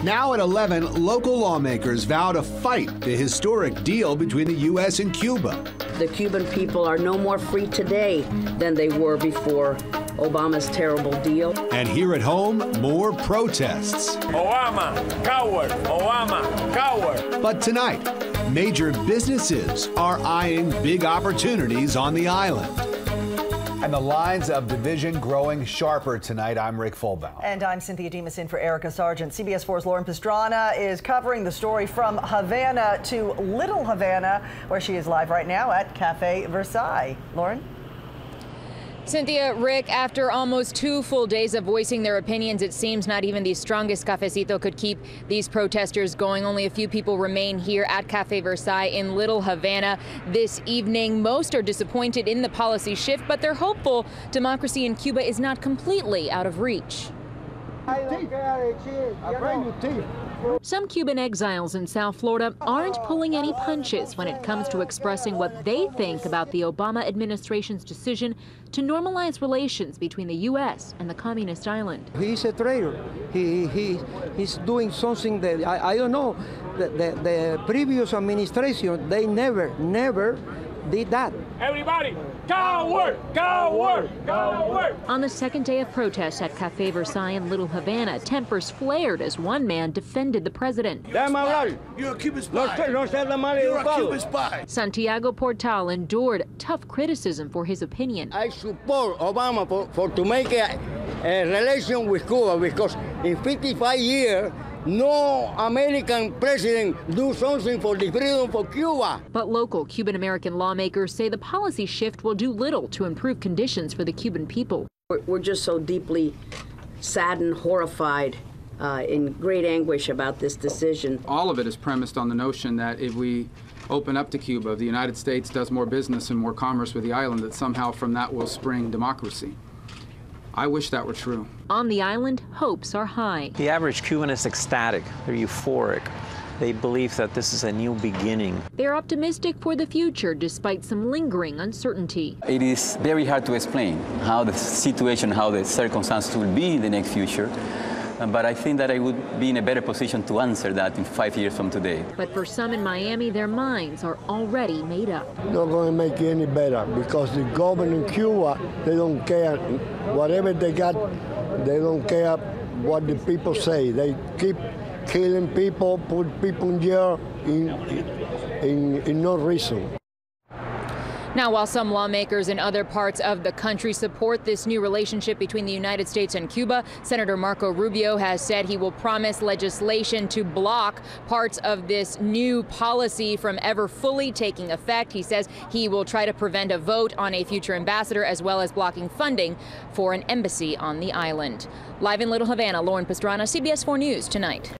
Now at 11, local lawmakers vow to fight the historic deal between the U.S. and Cuba. The Cuban people are no more free today than they were before Obama's terrible deal. And here at home, more protests. Obama, coward! Obama, coward! But tonight, major businesses are eyeing big opportunities on the island. And the lines of division growing sharper tonight. I'm Rick Fulbaum. And I'm Cynthia Demas in for Erica Sargent. CBS 4's Lauren Pastrana is covering the story from Havana to Little Havana, where she is live right now at Café Versailles. Lauren? Cynthia, Rick, after almost 2 full days of voicing their opinions, it seems not even the strongest cafecito could keep these protesters going. Only a few people remain here at Café Versailles in Little Havana this evening. Most are disappointed in the policy shift, but they're hopeful democracy in Cuba is not completely out of reach. Some Cuban exiles in South Florida aren't pulling any punches when it comes to expressing what they think about the Obama administration's decision to normalize relations between the U.S. and the communist island. He's a traitor. He's doing something that I don't know. The previous administration, they never did that. Everybody, coward! Coward! Coward! On the second day of protests at Café Versailles in Little Havana, tempers flared as one man defended the president. You're a Cuban spy. You're a Cuban spy. Santiago Portal endured tough criticism for his opinion. I support Obama for to make a relation with Cuba because in 55 years, no American president do something for the freedom for Cuba. But local Cuban-American lawmakers say the policy shift will do little to improve conditions for the Cuban people. We're just so deeply saddened, horrified, in great anguish about this decision. All of it is premised on the notion that if we open up to Cuba, the United States does more business and more commerce with the island, that somehow from that will spring democracy. I wish that were true. On the island, hopes are high. The average Cuban is ecstatic. They're euphoric. They believe that this is a new beginning. They're optimistic for the future despite some lingering uncertainty. It is very hard to explain how the situation, how the circumstances will be in the next future. But I think that I would be in a better position to answer that in 5 years from today. But for some in Miami, their minds are already made up. Not going to make it any better because the government in Cuba, they don't care. Whatever they got, they don't care what the people say. They keep killing people, put people in jail in no reason. Now, while some lawmakers in other parts of the country support this new relationship between the United States and Cuba, Senator Marco Rubio has said he will promise legislation to block parts of this new policy from ever fully taking effect. He says he will try to prevent a vote on a future ambassador as well as blocking funding for an embassy on the island. Live in Little Havana, Lauren Pastrana, CBS 4 News Tonight.